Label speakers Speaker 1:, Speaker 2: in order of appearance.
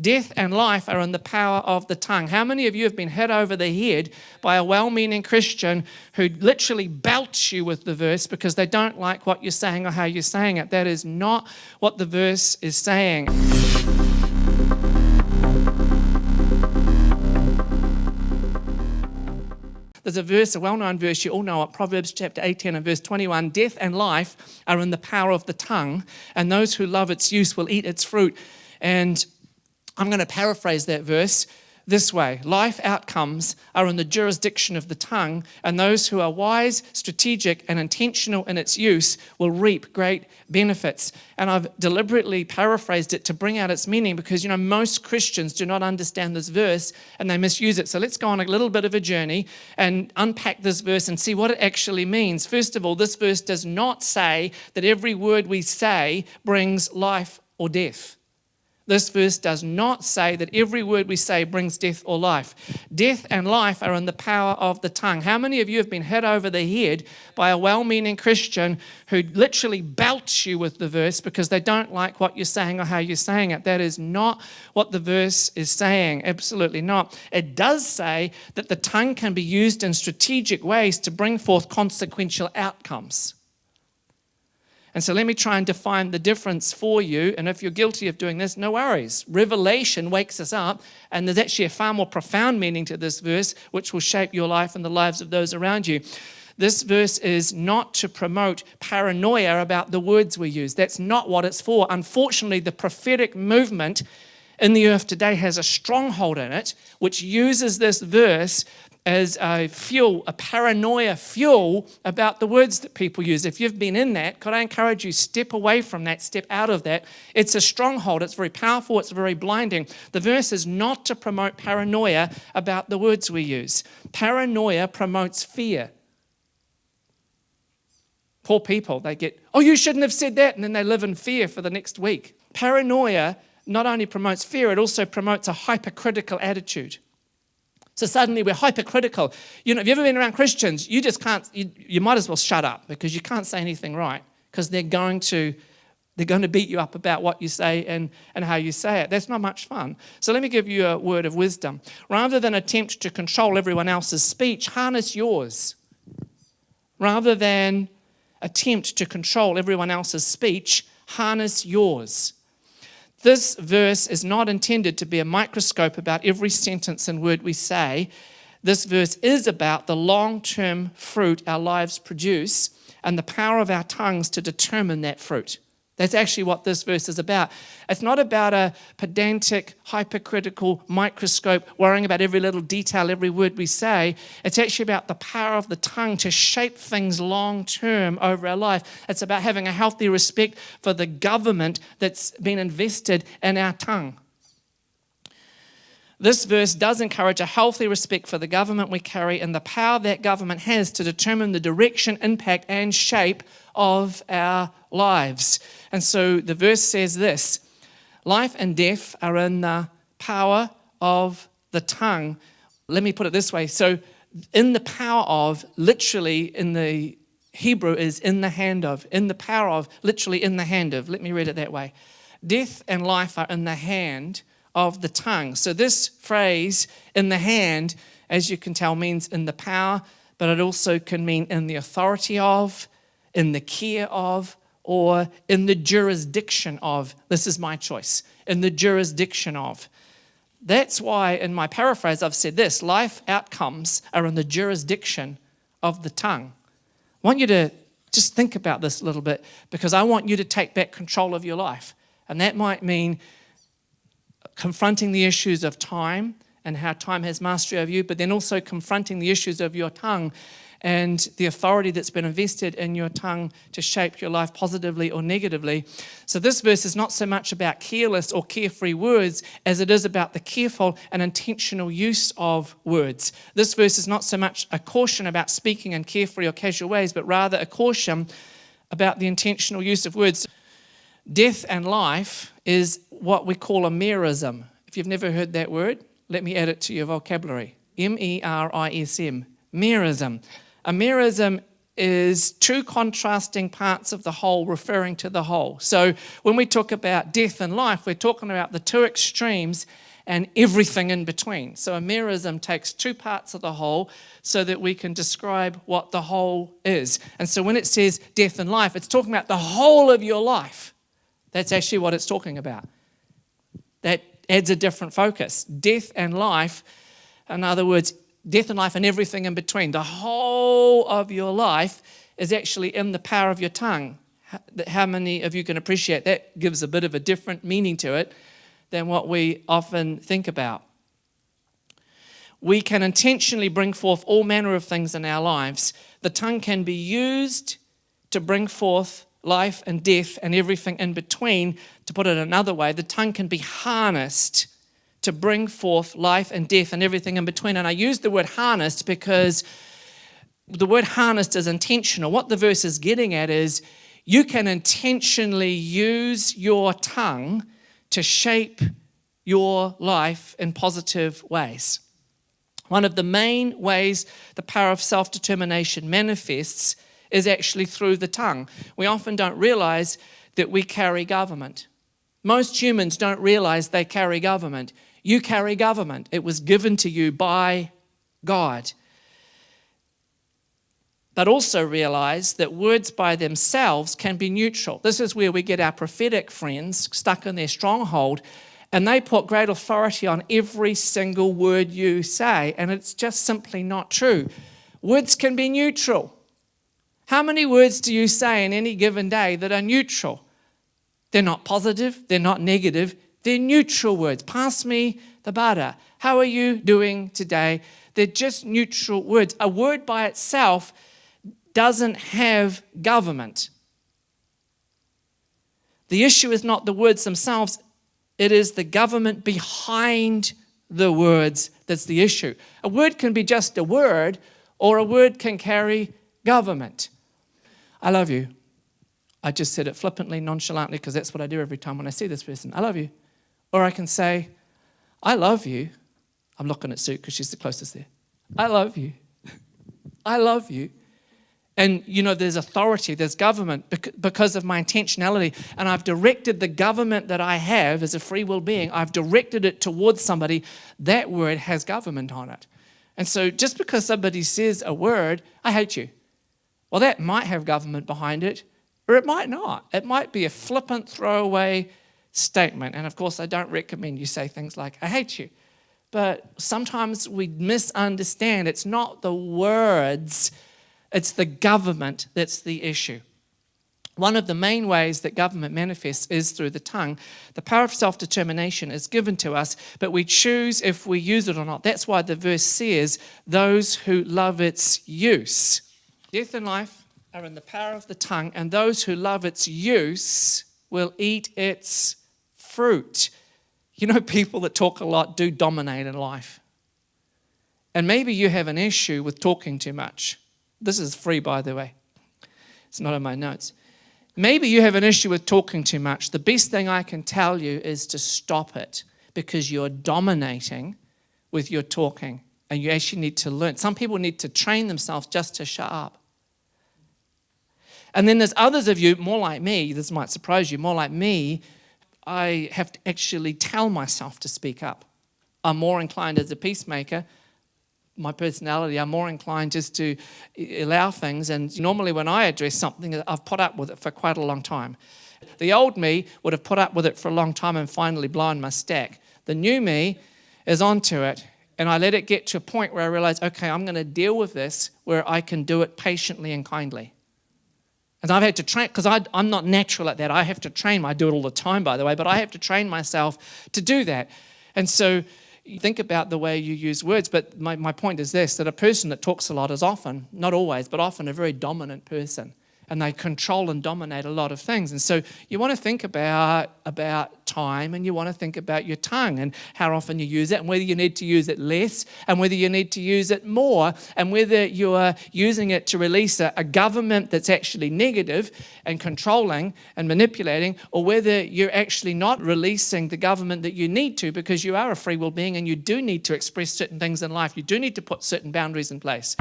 Speaker 1: Death and life are in the power of the tongue. How many of you have been hit over the head by a well-meaning Christian who literally belts you with the verse because they don't like what you're saying or how you're saying it? That is not what the verse is saying. There's a verse, a well-known verse, you all know it, Proverbs chapter 18 and verse 21. Death and life are in the power of the tongue, and those who love its use will eat its fruit. And I'm going to paraphrase that verse this way. Life outcomes are in the jurisdiction of the tongue, and those who are wise, strategic, and intentional in its use will reap great benefits. And I've deliberately paraphrased it to bring out its meaning because, most Christians do not understand this verse and they misuse it. So let's go on a little bit of a journey and unpack this verse and see what it actually means. First of all, this verse does not say that every word we say brings life or death. This verse does not say that every word we say brings death or life. Death and life are in the power of the tongue. How many of you have been hit over the head by a well-meaning Christian who literally belts you with the verse because they don't like what you're saying or how you're saying it? That is not what the verse is saying. Absolutely not. It does say that the tongue can be used in strategic ways to bring forth consequential outcomes. And so let me try and define the difference for you. And if you're guilty of doing this, no worries. Revelation wakes us up, and there's actually a far more profound meaning to this verse, which will shape your life and the lives of those around you. This verse is not to promote paranoia about the words we use. That's not what it's for. Unfortunately, the prophetic movement in the earth today has a stronghold in it, which uses this verse as a fuel, a paranoia fuel about the words that people use. If you've been in that, could I encourage you, step away from that, step out of that. It's a stronghold. It's very powerful. It's very blinding. The verse is not to promote paranoia about the words we use. Paranoia promotes fear. Poor people, they get, oh, you shouldn't have said that, and then they live in fear for the next week. Paranoia not only promotes fear, it also promotes a hypercritical attitude. So suddenly we're hypercritical. Have you ever been around Christians? You just can't, you might as well shut up because you can't say anything right because they're going to beat you up about what you say and how you say it. That's not much fun. So let me give you a word of wisdom. Rather than attempt to control everyone else's speech, harness yours. Rather than attempt to control everyone else's speech, harness yours. This verse is not intended to be a microscope about every sentence and word we say. This verse is about the long-term fruit our lives produce and the power of our tongues to determine that fruit. That's actually what this verse is about. It's not about a pedantic, hypercritical microscope worrying about every little detail, every word we say. It's actually about the power of the tongue to shape things long-term over our life. It's about having a healthy respect for the government that's been invested in our tongue. This verse does encourage a healthy respect for the government we carry and the power that government has to determine the direction, impact, and shape of our lives. And so the verse says this: life and death are in the power of the tongue. Let me put it this way. So in the power of, literally in the Hebrew is in the hand of. In the power of, literally in the hand of. Let me read it that way. Death and life are in the hand of the tongue. So this phrase, in the hand, as you can tell, means in the power, but it also can mean in the authority of, in the care of, or in the jurisdiction of. This is my choice. In the jurisdiction of. That's why in my paraphrase I've said this: life outcomes are in the jurisdiction of the tongue. I want you to just think about this a little bit because I want you to take back control of your life. And that might mean confronting the issues of time and how time has mastery over you, but then also confronting the issues of your tongue and the authority that's been invested in your tongue to shape your life positively or negatively. So this verse is not so much about careless or carefree words as it is about the careful and intentional use of words. This verse is not so much a caution about speaking in carefree or casual ways, but rather a caution about the intentional use of words. Death and life is what we call a merism. If you've never heard that word, let me add it to your vocabulary. M-E-R-I-S-M, merism. A merism is two contrasting parts of the whole referring to the whole. So when we talk about death and life, we're talking about the two extremes and everything in between. So a merism takes two parts of the whole so that we can describe what the whole is. And so when it says death and life, it's talking about the whole of your life. That's actually what it's talking about. That adds a different focus. Death and life, in other words, death and life and everything in between. The whole of your life is actually in the power of your tongue. How many of you can appreciate that? Gives a bit of a different meaning to it than what we often think about. We can intentionally bring forth all manner of things in our lives. The tongue can be used to bring forth life and death and everything in between. To put it another way, the tongue can be harnessed to bring forth life and death and everything in between. And I use the word harnessed because the word harnessed is intentional. What the verse is getting at is you can intentionally use your tongue to shape your life in positive ways. One of the main ways the power of self-determination manifests is actually through the tongue. We often don't realize that we carry government. Most humans don't realize they carry government. You carry government. It was given to you by God. But also realize that words by themselves can be neutral. This is where we get our prophetic friends stuck in their stronghold, and they put great authority on every single word you say, and it's just simply not true. Words can be neutral. How many words do you say in any given day that are neutral? They're not positive, they're not negative, they're neutral words. Pass me the butter. How are you doing today? They're just neutral words. A word by itself doesn't have government. The issue is not the words themselves, it is the government behind the words that's the issue. A word can be just a word, or a word can carry government. I love you. I just said it flippantly, nonchalantly, because that's what I do every time when I see this person. I love you. Or I can say, I love you. I'm looking at Sue because she's the closest there. I love you. I love you. And, you know, there's authority, there's government because of my intentionality. And I've directed the government that I have as a free will being, I've directed it towards somebody. That word has government on it. And so just because somebody says a word, I hate you. Well, that might have government behind it, or it might not. It might be a flippant throwaway statement. And of course, I don't recommend you say things like, I hate you. But sometimes we misunderstand. It's not the words, it's the government that's the issue. One of the main ways that government manifests is through the tongue. The power of self-determination is given to us, but we choose if we use it or not. That's why the verse says, those who love its use. Death and life are in the power of the tongue, and those who love its use will eat its fruit. You know, people that talk a lot do dominate in life. And maybe you have an issue with talking too much. This is free, by the way. It's not in my notes. Maybe you have an issue with talking too much. The best thing I can tell you is to stop it, because you're dominating with your talking, and you actually need to learn. Some people need to train themselves just to shut up. And then there's others of you, more like me, this might surprise you, more like me, I have to actually tell myself to speak up. I'm more inclined as a peacemaker, my personality, I'm more inclined just to allow things. And normally when I address something, I've put up with it for quite a long time. The old me would have put up with it for a long time and finally blown my stack. The new me is onto it, and I let it get to a point where I realize, okay, I'm going to deal with this where I can do it patiently and kindly. And I've had to train, because I'm not natural at that. I have to train. I do it all the time, by the way, but I have to train myself to do that. And so you think about the way you use words, but my point is this, that a person that talks a lot is often, not always, but often a very dominant person. And they control and dominate a lot of things. And so you want to think about time, and you want to think about your tongue and how often you use it, and whether you need to use it less and whether you need to use it more, and whether you are using it to release a government that's actually negative and controlling and manipulating, or whether you're actually not releasing the government that you need to, because you are a free will being and you do need to express certain things in life. You do need to put certain boundaries in place.